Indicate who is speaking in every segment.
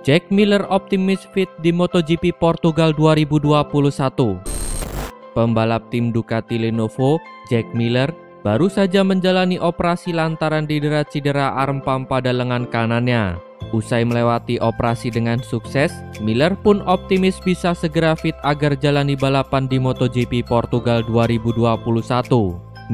Speaker 1: Jack Miller optimis fit di MotoGP Portugal 2021. Pembalap tim Ducati Lenovo, Jack Miller, baru saja menjalani operasi lantaran cedera arm pump pada lengan kanannya. Usai melewati operasi dengan sukses, Miller pun optimis bisa segera fit agar jalani balapan di MotoGP Portugal 2021.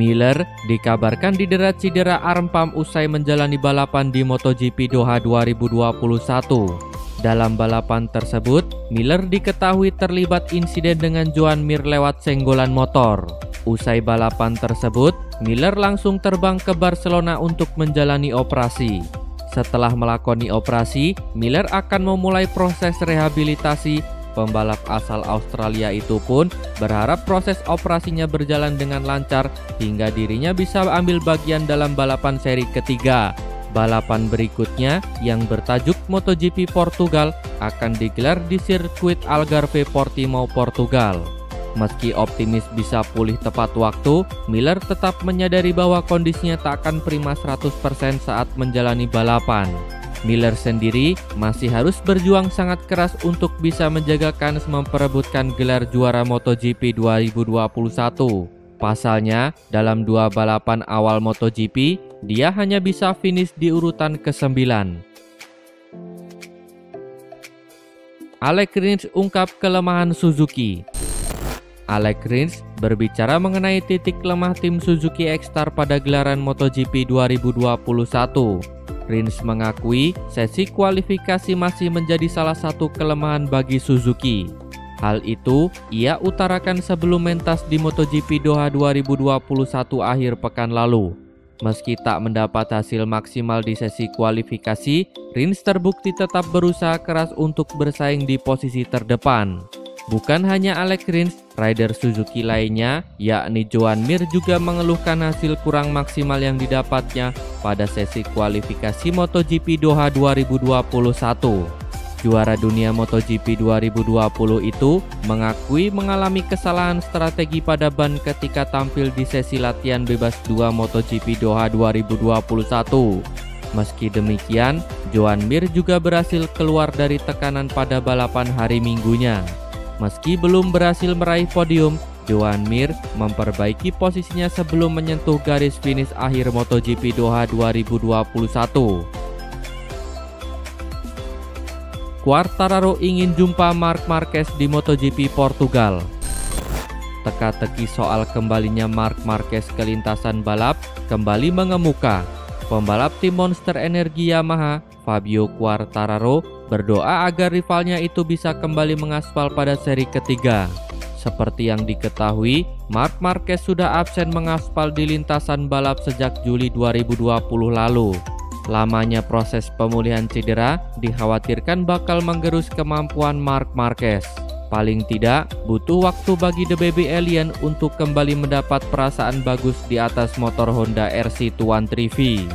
Speaker 1: Miller dikabarkan cedera arm pump usai menjalani balapan di MotoGP Doha 2021. Dalam balapan tersebut, Miller diketahui terlibat insiden dengan Joan Mir lewat senggolan motor. Usai balapan tersebut, Miller langsung terbang ke Barcelona untuk menjalani operasi. Setelah melakoni operasi, Miller akan memulai proses rehabilitasi. Pembalap asal Australia itu pun berharap proses operasinya berjalan dengan lancar hingga dirinya bisa ambil bagian dalam balapan seri ketiga. Balapan berikutnya yang bertajuk MotoGP Portugal akan digelar di sirkuit Algarve Portimao, Portugal. Meski optimis bisa pulih tepat waktu, Miller tetap menyadari bahwa kondisinya tak akan prima 100% saat menjalani balapan. Miller sendiri masih harus berjuang sangat keras untuk bisa menjaga kans memperebutkan gelar juara MotoGP 2021. Pasalnya, dalam 2 balapan awal MotoGP, dia hanya bisa finish di urutan ke-9. Alex Rins ungkap kelemahan Suzuki. Alex Rins berbicara mengenai titik lemah tim Suzuki X-Star pada gelaran MotoGP 2021. Rins mengakui sesi kualifikasi masih menjadi salah satu kelemahan bagi Suzuki. Hal itu ia utarakan sebelum mentas di MotoGP Doha 2021 akhir pekan lalu. Meski tak mendapat hasil maksimal di sesi kualifikasi, Rins terbukti tetap berusaha keras untuk bersaing di posisi terdepan. Bukan hanya Alex Rins, rider Suzuki lainnya, yakni Joan Mir juga mengeluhkan hasil kurang maksimal yang didapatnya pada sesi kualifikasi MotoGP Doha 2021. Juara dunia MotoGP 2020 itu mengakui mengalami kesalahan strategi pada ban ketika tampil di sesi latihan bebas 2 MotoGP Doha 2021. Meski demikian, Joan Mir juga berhasil keluar dari tekanan pada balapan hari Minggunya. Meski belum berhasil meraih podium, Joan Mir memperbaiki posisinya sebelum menyentuh garis finish akhir MotoGP Doha 2021. Quartararo ingin jumpa Marc Marquez di MotoGP Portugal. Teka-teki soal kembalinya Marc Marquez ke lintasan balap kembali mengemuka. Pembalap tim Monster Energi Yamaha, Fabio Quartararo, berdoa agar rivalnya itu bisa kembali mengaspal pada seri ketiga. Seperti yang diketahui, Marc Marquez sudah absen mengaspal di lintasan balap sejak Juli 2020 lalu. Lamanya proses pemulihan cedera dikhawatirkan bakal menggerus kemampuan Marc Marquez. Paling tidak, butuh waktu bagi The Baby Alien untuk kembali mendapat perasaan bagus di atas motor Honda RC213V.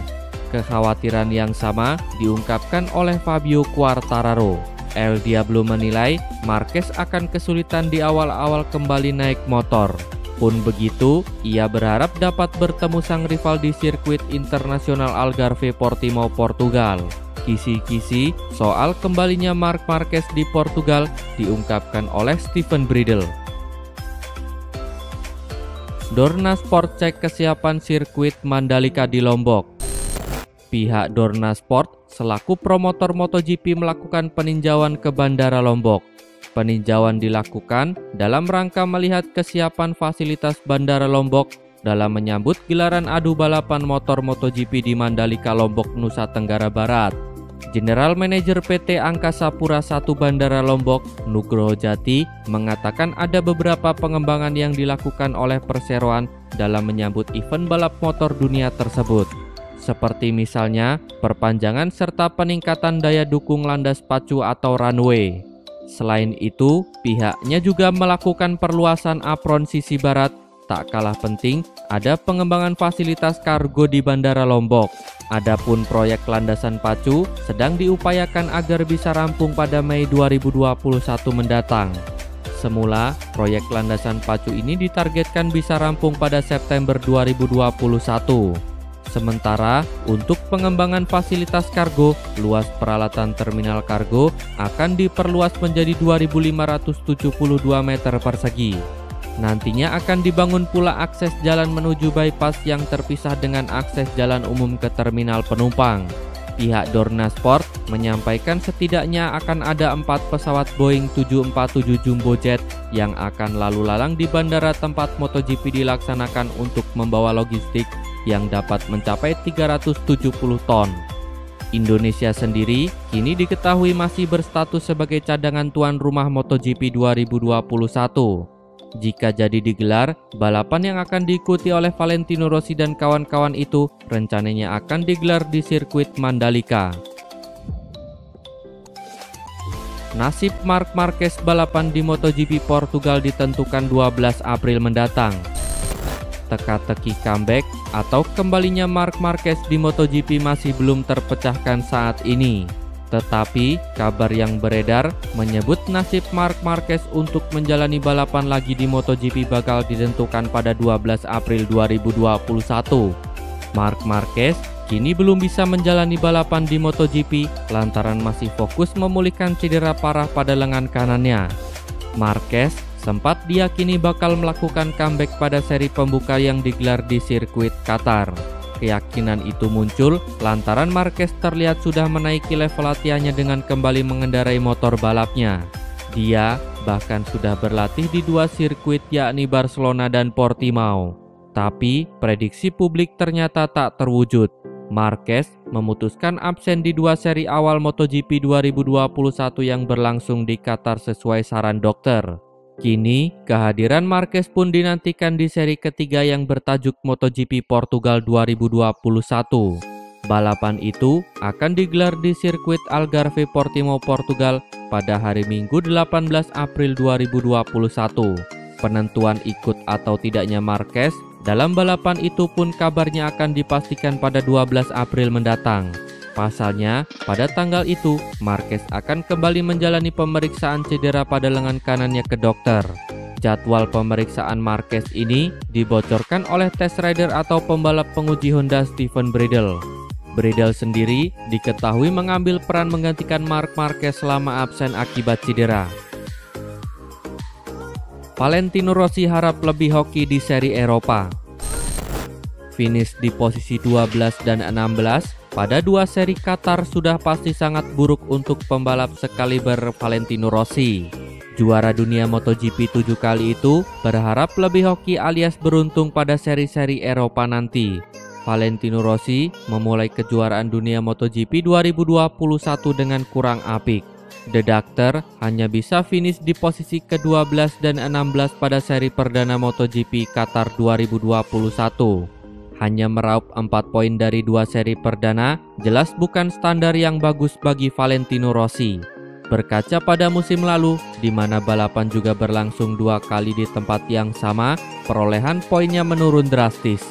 Speaker 1: Kekhawatiran yang sama diungkapkan oleh Fabio Quartararo. El Diablo menilai Marquez akan kesulitan di awal-awal kembali naik motor. Pun begitu, ia berharap dapat bertemu sang rival di sirkuit internasional Algarve Portimao, Portugal. Kisi-kisi soal kembalinya Marc Marquez di Portugal diungkapkan oleh Steven Bridle. Dorna Sport cek kesiapan sirkuit Mandalika di Lombok. Pihak Dorna Sport selaku promotor MotoGP melakukan peninjauan ke Bandara Lombok. Peninjauan dilakukan dalam rangka melihat kesiapan fasilitas Bandara Lombok dalam menyambut gelaran adu balapan motor MotoGP di Mandalika, Lombok, Nusa Tenggara Barat. General Manager PT Angkasa Pura I Bandara Lombok, Nugroho Jati, mengatakan ada beberapa pengembangan yang dilakukan oleh perseroan dalam menyambut event balap motor dunia tersebut. Seperti misalnya perpanjangan serta peningkatan daya dukung landas pacu atau runway. Selain itu, pihaknya juga melakukan perluasan apron sisi barat. Tak kalah penting, ada pengembangan fasilitas kargo di Bandara Lombok. Adapun proyek landasan pacu sedang diupayakan agar bisa rampung pada Mei 2021 mendatang. Semula, proyek landasan pacu ini ditargetkan bisa rampung pada September 2021. Sementara untuk pengembangan fasilitas kargo, luas peralatan terminal kargo akan diperluas menjadi 2.572 meter persegi. Nantinya akan dibangun pula akses jalan menuju bypass yang terpisah dengan akses jalan umum ke terminal penumpang. Pihak Dorna Sport menyampaikan setidaknya akan ada 4 pesawat Boeing 747 Jumbo Jet yang akan lalu lalang di bandara tempat MotoGP dilaksanakan untuk membawa logistik yang dapat mencapai 370 ton. Indonesia sendiri kini diketahui masih berstatus sebagai cadangan tuan rumah MotoGP 2021. Jika jadi digelar, balapan yang akan diikuti oleh Valentino Rossi dan kawan-kawan itu rencananya akan digelar di sirkuit Mandalika. Nasib Marc Marquez balapan di MotoGP Portugal ditentukan 12 April mendatang. Teka-teki comeback atau kembalinya Marc Marquez di MotoGP masih belum terpecahkan saat ini. Tetapi kabar yang beredar menyebut nasib Marc Marquez untuk menjalani balapan lagi di MotoGP bakal ditentukan pada 12 April 2021. Marc Marquez kini belum bisa menjalani balapan di MotoGP lantaran masih fokus memulihkan cedera parah pada lengan kanannya. Marquez sempat diyakini bakal melakukan comeback pada seri pembuka yang digelar di sirkuit Qatar. Keyakinan itu muncul lantaran Marquez terlihat sudah menaiki level latihannya dengan kembali mengendarai motor balapnya. Dia bahkan sudah berlatih di 2 sirkuit yakni Barcelona dan Portimao. Tapi prediksi publik ternyata tak terwujud. Marquez memutuskan absen di 2 seri awal MotoGP 2021 yang berlangsung di Qatar sesuai saran dokter. Kini, kehadiran Marquez pun dinantikan di seri ketiga yang bertajuk MotoGP Portugal 2021. Balapan itu akan digelar di sirkuit Algarve Portimao, Portugal pada hari Minggu 18 April 2021. Penentuan ikut atau tidaknya Marquez dalam balapan itu pun kabarnya akan dipastikan pada 12 April mendatang. Pasalnya, pada tanggal itu, Marquez akan kembali menjalani pemeriksaan cedera pada lengan kanannya ke dokter. Jadwal pemeriksaan Marquez ini dibocorkan oleh test rider atau pembalap penguji Honda Steven Bridle. Bridle sendiri diketahui mengambil peran menggantikan Marc Marquez selama absen akibat cedera. Valentino Rossi harap lebih hoki di seri Eropa. Finish di posisi 12 dan 16 pada 2 seri Qatar sudah pasti sangat buruk untuk pembalap sekaliber Valentino Rossi. Juara dunia MotoGP 7 kali itu berharap lebih hoki alias beruntung pada seri-seri Eropa nanti. Valentino Rossi memulai kejuaraan dunia MotoGP 2021 dengan kurang apik. The Doctor hanya bisa finish di posisi ke-12 dan 16 pada seri perdana MotoGP Qatar 2021. Hanya meraup 4 poin dari 2 seri perdana, jelas bukan standar yang bagus bagi Valentino Rossi. Berkaca pada musim lalu, di mana balapan juga berlangsung 2 kali di tempat yang sama, perolehan poinnya menurun drastis.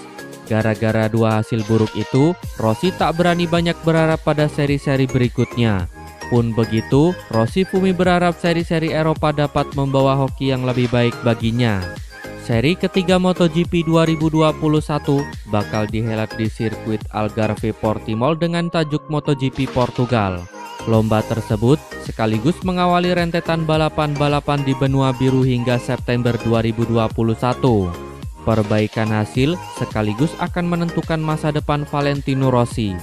Speaker 1: Gara-gara 2 hasil buruk itu, Rossi tak berani banyak berharap pada seri-seri berikutnya. Pun begitu, Rossi Fumi berharap seri-seri Eropa dapat membawa hoki yang lebih baik baginya. Seri ketiga MotoGP 2021 bakal dihelat di sirkuit Algarve Portimao dengan tajuk MotoGP Portugal. Lomba tersebut sekaligus mengawali rentetan balapan-balapan di benua biru hingga September 2021. Perbaikan hasil sekaligus akan menentukan masa depan Valentino Rossi.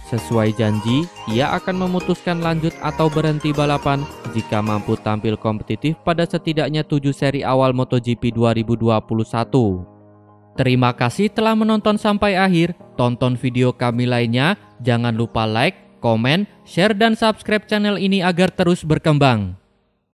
Speaker 1: Sesuai janji, ia akan memutuskan lanjut atau berhenti balapan jika mampu tampil kompetitif pada setidaknya 7 seri awal MotoGP 2021. Terima kasih telah menonton sampai akhir. Tonton video kami lainnya. Jangan lupa like, komen, share, dan subscribe channel ini agar terus berkembang.